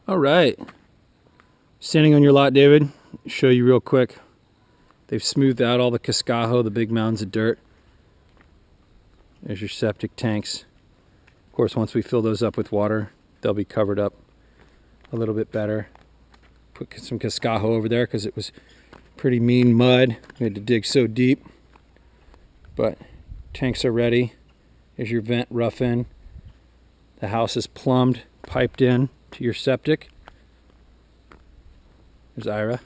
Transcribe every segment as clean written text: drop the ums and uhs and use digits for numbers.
All right, standing on your lot, David, show you real quick. They've smoothed out all the cascajo, the big mounds of dirt. There's your septic tanks. Of course, once we fill those up with water, they'll be covered up a little bit better. Put some cascajo over there because it was pretty mean mud. We had to dig so deep. But tanks are ready. Here's your vent rough in. The house is plumbed, piped in to your septic. There's Ira.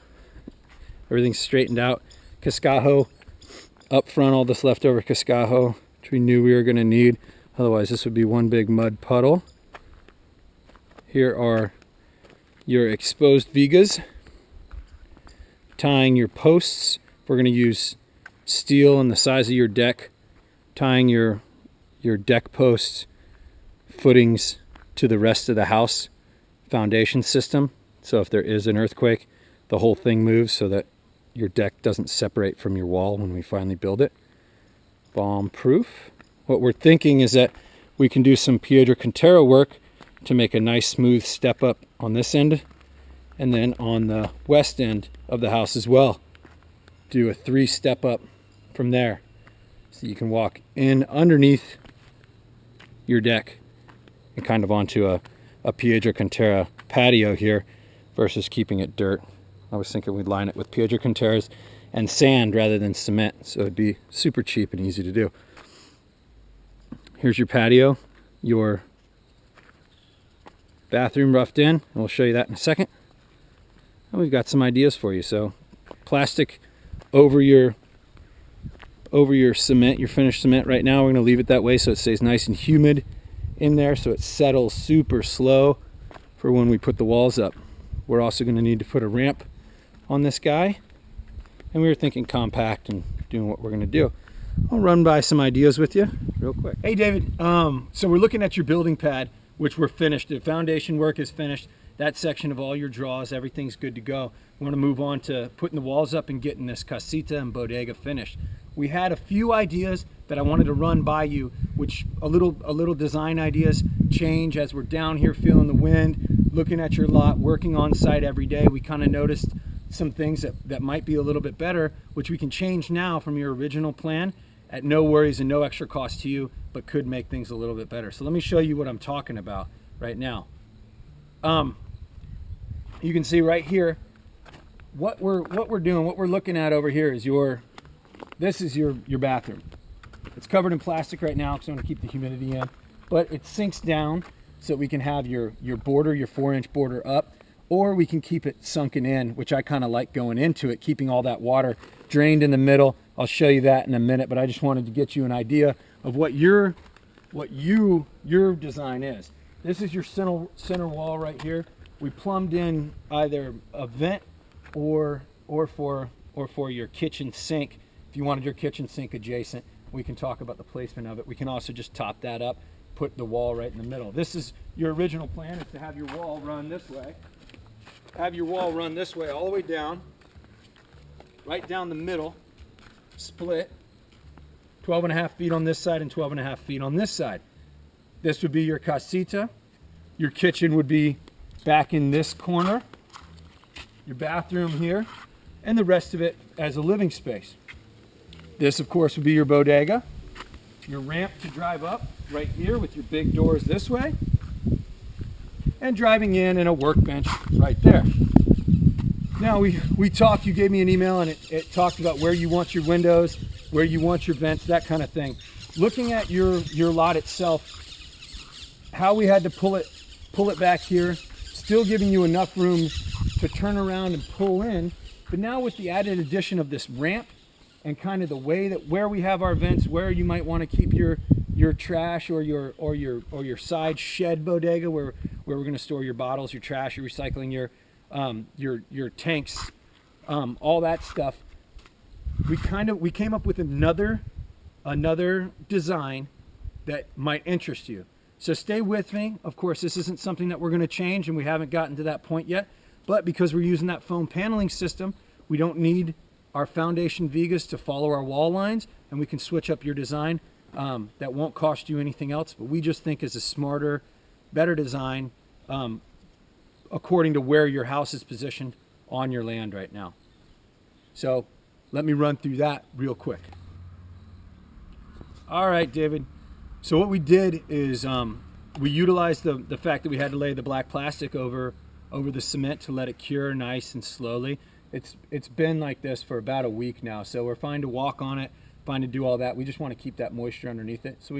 Everything's straightened out. Cascajo up front, all this leftover cascajo, which we knew we were going to need. Otherwise, this would be one big mud puddle. Here are your exposed vigas. Tying your posts. We're going to use steel in the size of your deck. Tying your deck posts, footings to the rest of the house foundation system. So if there is an earthquake, the whole thing moves so that your deck doesn't separate from your wall when we finally build it. Bomb proof. What we're thinking is that we can do some Piedra Cantera work to make a nice smooth step up on this end, and then on the west end of the house as well, do a 3 step up from there. So you can walk in underneath your deck and kind of onto a Piedra Cantera patio here versus keeping it dirt. I was thinking we'd line it with Piedra Canteras and sand rather than cement, so it'd be super cheap and easy to do. Here's your patio, your bathroom roughed in, and we'll show you that in a second. And we've got some ideas for you. So plastic over your cement, your finished cement right now. We're going to leave it that way so it stays nice and humid in there, so it settles super slow for when we put the walls up. We're also going to need to put a ramp on this guy, and we were thinking compact and doing what we're going to do. I'll run by some ideas with you real quick. Hey David, so we're looking at your building pad, which we're finished. The foundation work is finished. That section of all your draws, everything's good to go. We want to move on to putting the walls up and getting this casita and bodega finished. We had a few ideas that I wanted to run by you, which a little design ideas change as we're down here feeling the wind, looking at your lot, working on site every day. We kind of noticed some things that might be a little bit better, which we can change now from your original plan at no worries and no extra cost to you, but could make things a little bit better. So let me show you what I'm talking about right now. You can see right here what we're doing. What we're looking at over here is this is your bathroom. It's covered in plastic right now because I want to keep the humidity in, but it sinks down so we can have your border, your 4-inch border up, or we can keep it sunken in, which I kind of like going into it, keeping all that water drained in the middle. I'll show you that in a minute, but I just wanted to get you an idea of what your design is. This is your center wall right here. We plumbed in either a vent or for your kitchen sink. If you wanted your kitchen sink adjacent, we can talk about the placement of it. We can also just top that up, put the wall right in the middle. This is your original plan, is to have your wall run this way. Have your wall run this way all the way down, right down the middle, split, 12.5 feet on this side and 12.5 feet on this side. This would be your casita. Your kitchen would be back in this corner, your bathroom here, and the rest of it as a living space. This, of course, would be your bodega, your ramp to drive up right here with your big doors this way, and driving in and a workbench right there. Now we talked, you gave me an email, and it talked about where you want your windows, where you want your vents, that kind of thing. Looking at your lot itself, how we had to pull it back here, still giving you enough room to turn around and pull in, but now with the added addition of this ramp and kind of the way that where we have our vents, where you might want to keep your trash or your side shed bodega where we're going to store your bottles, your trash, your recycling, your tanks, all that stuff. We came up with another design that might interest you. So stay with me. Of course, this isn't something that we're going to change, and we haven't gotten to that point yet. But because we're using that foam paneling system, we don't need our foundation vigas to follow our wall lines, and we can switch up your design. That won't cost you anything else, but we just think is a smarter, better design, according to where your house is positioned on your land right now. So let me run through that real quick. All right, David. So what we did is we utilized the fact that we had to lay the black plastic over the cement to let it cure nice and slowly. It's been like this for about a week now, so we're fine to walk on it, fine to do all that. We just want to keep that moisture underneath it. So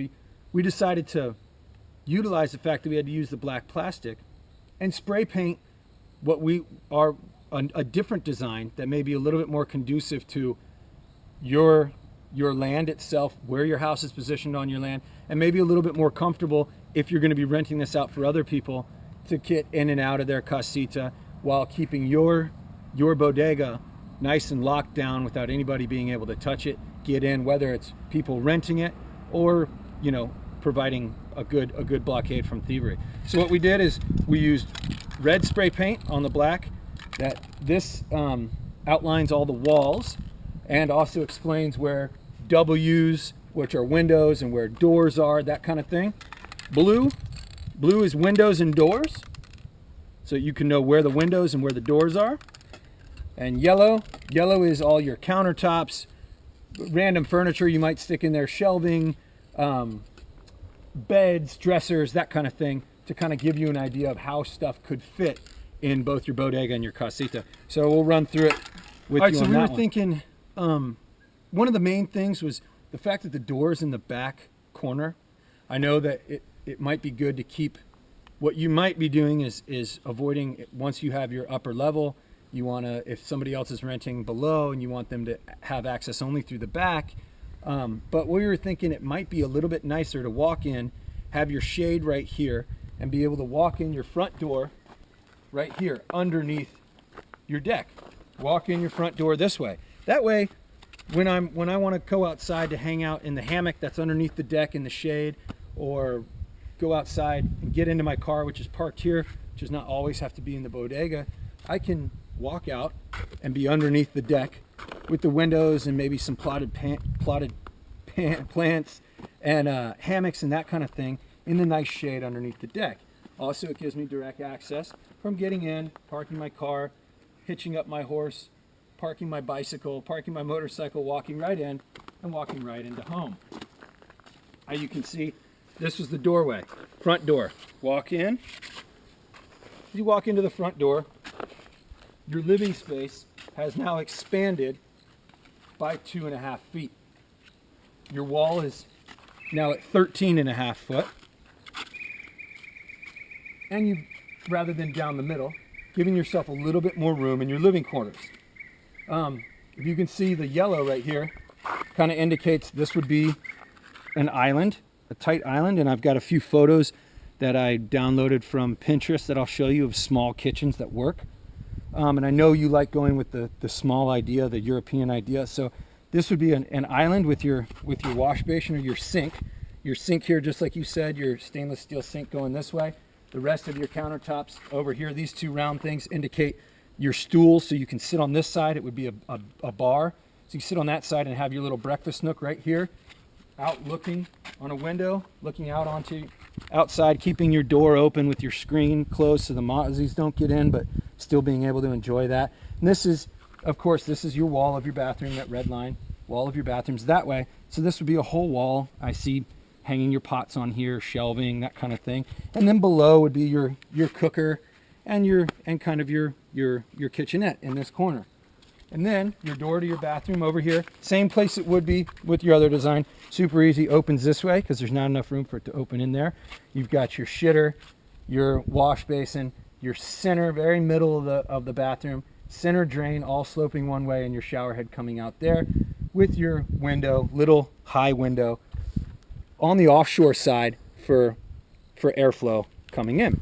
we decided to utilize the fact that we had to use the black plastic and spray paint what we are a different design that may be a little bit more conducive to your land itself, where your house is positioned on your land, and maybe a little bit more comfortable if you're going to be renting this out for other people to get in and out of their casita while keeping your bodega nice and locked down without anybody being able to touch it, get in, whether it's people renting it or, you know, providing a good blockade from thievery. So what we did is we used red spray paint on the black. That this outlines all the walls and also explains where W's, which are windows, and where doors are, that kind of thing. Blue is windows and doors, so you can know where the windows and where the doors are. And yellow is all your countertops, random furniture you might stick in there, shelving, beds, dressers, that kind of thing, to kind of give you an idea of how stuff could fit in both your bodega and your casita. So we'll run through it with you on that one. All right, so we were thinking, one of the main things was the fact that the door's in the back corner. I know that it might be good to keep, what you might be doing is avoiding, once you have your upper level, you want to, if somebody else is renting below and you want them to have access only through the back. But we were thinking it might be a little bit nicer to walk in, have your shade right here, and be able to walk in your front door right here underneath your deck. Walk in your front door this way. That way, when I want to go outside to hang out in the hammock that's underneath the deck in the shade, or go outside and get into my car, which is parked here, which does not always have to be in the bodega, I can walk out and be underneath the deck with the windows and maybe some plants and hammocks and that kind of thing in the nice shade underneath the deck. Also, it gives me direct access from getting in, parking my car, hitching up my horse, parking my bicycle, parking my motorcycle, walking right in, and walking right into home. As you can see, this was the doorway, front door. Walk in. You walk into the front door. Your living space has now expanded by 2.5 feet. Your wall is now at 13.5 foot. And you, rather than down the middle, giving yourself a little bit more room in your living quarters. If you can see the yellow right here, kind of indicates this would be an island, a tight island, and I've got a few photos that I downloaded from Pinterest that I'll show you of small kitchens that work. And I know you like going with the small idea, the European idea. So this would be an island with your wash basin or your sink. Your sink here, just like you said, your stainless steel sink going this way. The rest of your countertops over here, these two round things indicate your stools, so you can sit on this side. It would be a bar. So you sit on that side and have your little breakfast nook right here, out looking on a window, looking out onto outside, keeping your door open with your screen closed so the mozzies don't get in, but still being able to enjoy that. And this is, of course, this is your wall of your bathroom, that red line, wall of your bathroom's that way. So this would be a whole wall. I see hanging your pots on here, shelving, that kind of thing. And then below would be your cooker and kind of your kitchenette in this corner. And then your door to your bathroom over here, same place it would be with your other design. Super easy, opens this way because there's not enough room for it to open in there. You've got your shitter, your wash basin, your center, very middle of the bathroom, center drain, all sloping one way, and your shower head coming out there with your window, little high window on the offshore side for airflow coming in.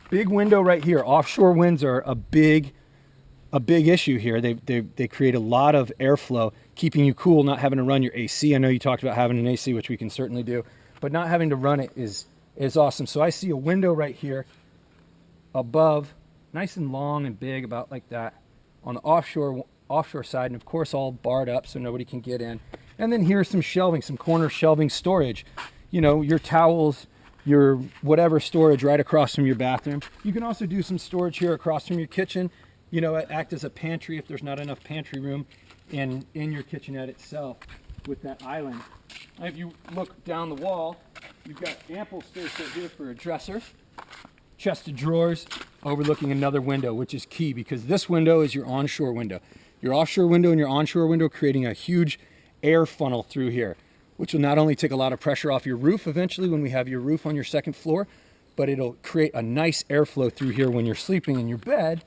Big window right here. Offshore winds are a big issue here. They create a lot of airflow, keeping you cool, not having to run your AC. I know you talked about having an AC, which we can certainly do, but not having to run it is awesome. So I see a window right here above, nice and long and big, about like that, on the offshore side, and of course all barred up so nobody can get in. And then here's some shelving, some corner shelving storage. You know, your towels, your whatever storage right across from your bathroom. You can also do some storage here across from your kitchen, you know, act as a pantry if there's not enough pantry room in your kitchenette itself with that island. And if you look down the wall, you've got ample space right here for a dresser, chest of drawers, overlooking another window, which is key because this window is your onshore window. Your offshore window and your onshore window creating a huge air funnel through here, which will not only take a lot of pressure off your roof eventually when we have your roof on your second floor, but it'll create a nice airflow through here when you're sleeping in your bed,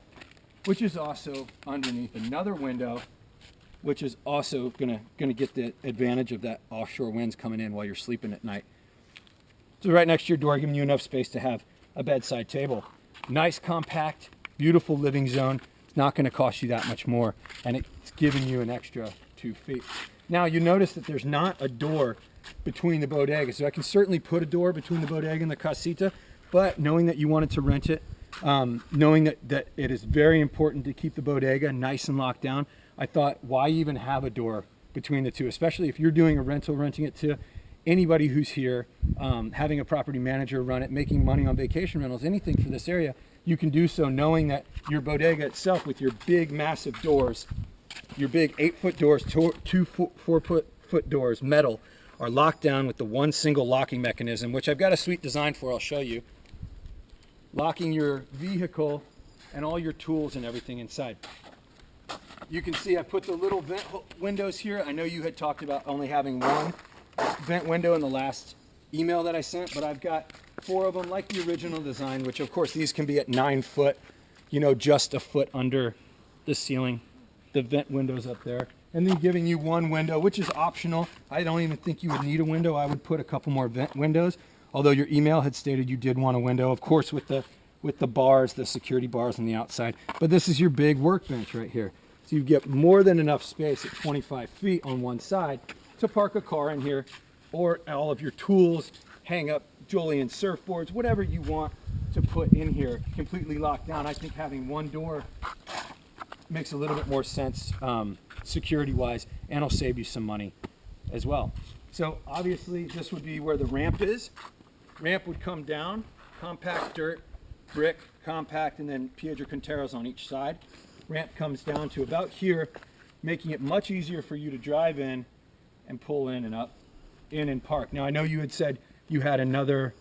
which is also underneath another window, which is also gonna get the advantage of that offshore winds coming in while you're sleeping at night. So right next to your door, giving you enough space to have a bedside table. Nice, compact, beautiful living zone. It's not gonna cost you that much more, and it's giving you an extra 2 feet. Now you notice that there's not a door between the bodega, so I can certainly put a door between the bodega and the casita, but knowing that you wanted to rent it, knowing that it is very important to keep the bodega nice and locked down, I thought, why even have a door between the two, especially if you're doing a rental, renting it to anybody who's here, having a property manager run it, making money on vacation rentals, anything for this area, you can do so knowing that your bodega itself with your big, massive doors, your big 8-foot doors, 4-foot doors, metal, are locked down with the one single locking mechanism, which I've got a sweet design for, I'll show you. Locking your vehicle and all your tools and everything inside. You can see I put the little vent windows here. I know you had talked about only having one vent window in the last email that I sent, but I've got 4 of them like the original design, which of course these can be at 9 foot, you know, just a foot under the ceiling, the vent windows up there. And then giving you one window, which is optional. I don't even think you would need a window. I would put a couple more vent windows, although your email had stated you did want a window, of course with the bars, the security bars on the outside. But this is your big workbench right here. So you get more than enough space at 25 feet on one side to park a car in here, or all of your tools, hang up Julian surfboards, whatever you want to put in here, completely locked down. I think having one door makes a little bit more sense security wise, and it'll save you some money as well. So obviously this would be where the ramp is. Ramp would come down, compact dirt, brick, compact, and then Piedra Canteros on each side. Ramp comes down to about here, making it much easier for you to drive in and pull in and up, in and park. Now I know you had said you had another,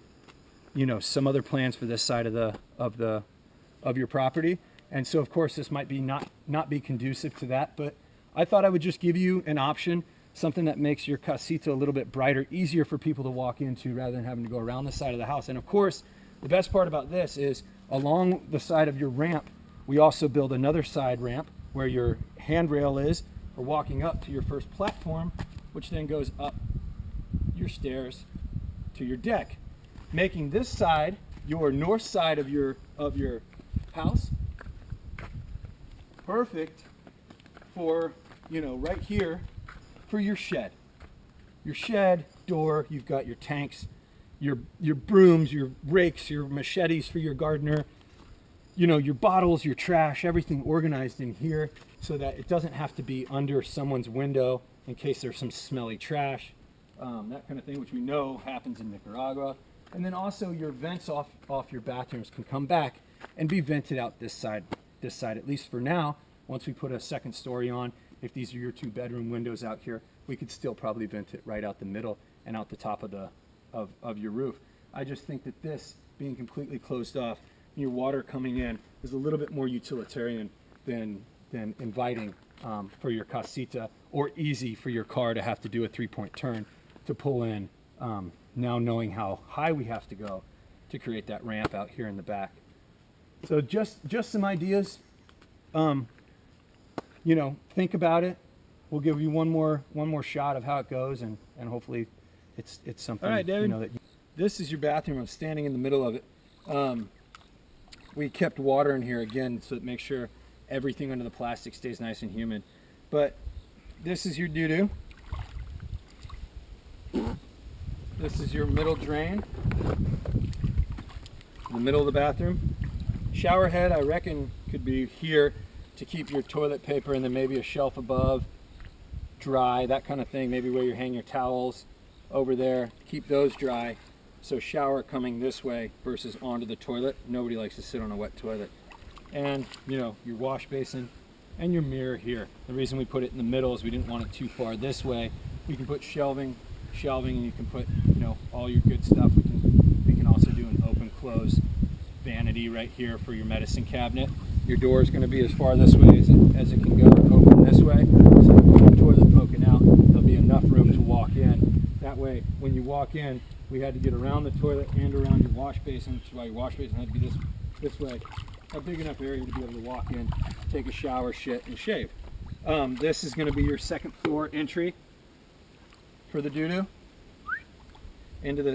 you know, some other plans for this side of your property, and so of course this might be not be conducive to that, but I thought I would just give you an option, something that makes your casita a little bit brighter, easier for people to walk into rather than having to go around the side of the house. And of course, the best part about this is along the side of your ramp, we also build another side ramp where your handrail is for walking up to your first platform, which then goes up your stairs to your deck, making this side your north side of your house perfect for, you know, right here for your shed. Your shed door, you've got your tanks, your brooms, your rakes, your machetes for your gardener, you know, your bottles, your trash, everything organized in here so that it doesn't have to be under someone's window in case there's some smelly trash, that kind of thing, which we know happens in Nicaragua. And then also your vents off your bathrooms can come back and be vented out this side, at least for now. Once we put a second story on, if these are your 2-bedroom windows out here, we could still probably vent it right out the middle and out the top of your roof. I just think that this being completely closed off, your water coming in, is a little bit more utilitarian than inviting for your casita, or easy for your car to have to do a 3-point turn to pull in, now knowing how high we have to go to create that ramp out here in the back. So just some ideas. You know, think about it. We'll give you one more shot of how it goes, and hopefully it's something. All right, David. You know, this is your bathroom. I'm standing in the middle of it. We kept water in here again so that makes sure everything under the plastic stays nice and humid. But this is your doo-doo. This is your middle drain in the middle of the bathroom. Shower head, I reckon, could be here to keep your toilet paper, and then maybe a shelf above, dry, that kind of thing. Maybe where you hang your towels over there, keep those dry. So shower coming this way versus onto the toilet. Nobody likes to sit on a wet toilet. And you know, your wash basin and your mirror here. The reason we put it in the middle is we didn't want it too far this way. You can put shelving, and you can put, you know, all your good stuff. We can also do an open close vanity right here for your medicine cabinet. Your door is going to be as far this way as it can go, open this way. So with the toilet poking out, there'll be enough room to walk in. That way, when you walk in, we had to get around the toilet and around your wash basin, which is why your wash basin had to be this way. A big enough area to be able to walk in, take a shower, shit, and shave. This is going to be your second floor entry for the doo-doo.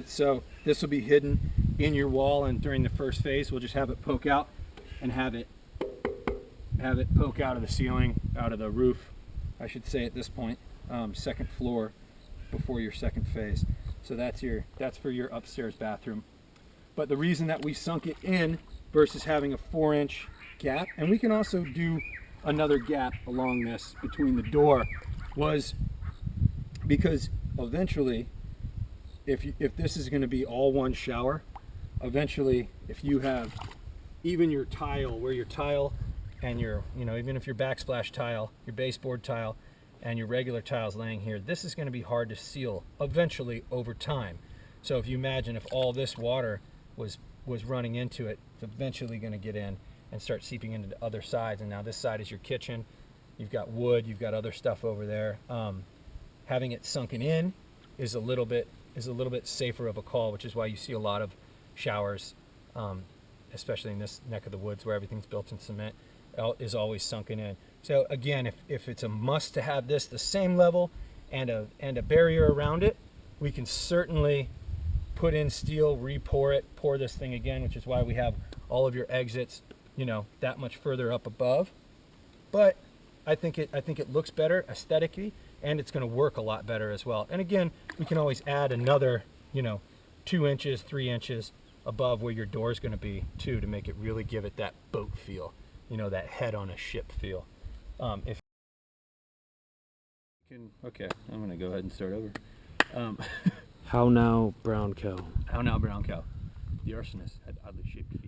So this will be hidden in your wall, and during the first phase, we'll just have it poke out and have it poke out of the ceiling, out of the roof, I should say at this point. Second floor before your second phase. So that's for your upstairs bathroom. But the reason that we sunk it in versus having a 4-inch gap, and we can also do another gap along this between the door, was because eventually, if this is going to be all one shower, eventually if you have even your tile, where your tile and your, you know, even if your backsplash tile, your baseboard tile, and your regular tiles laying here, this is going to be hard to seal eventually over time. So if you imagine if all this water was running into it, it's eventually going to get in and start seeping into the other sides. And now this side is your kitchen. You've got wood, you've got other stuff over there. Having it sunken in is a little bit safer of a call, which is why you see a lot of showers, especially in this neck of the woods where everything's built in cement, is always sunken in. So again, if it's a must to have this the same level and a barrier around it, we can certainly put in steel, re-pour it, pour this thing again, which is why we have all of your exits, you know, that much further up above. But I think it looks better aesthetically, and it's going to work a lot better as well. And again, we can always add another, you know, 2 inches, 3 inches above where your door is going to be too, to make it really give it that boat feel, you know, that head on a ship feel. Okay, I'm going to go ahead and start over. How now, brown cow? How now, brown cow? The arsonist had oddly shaped feet.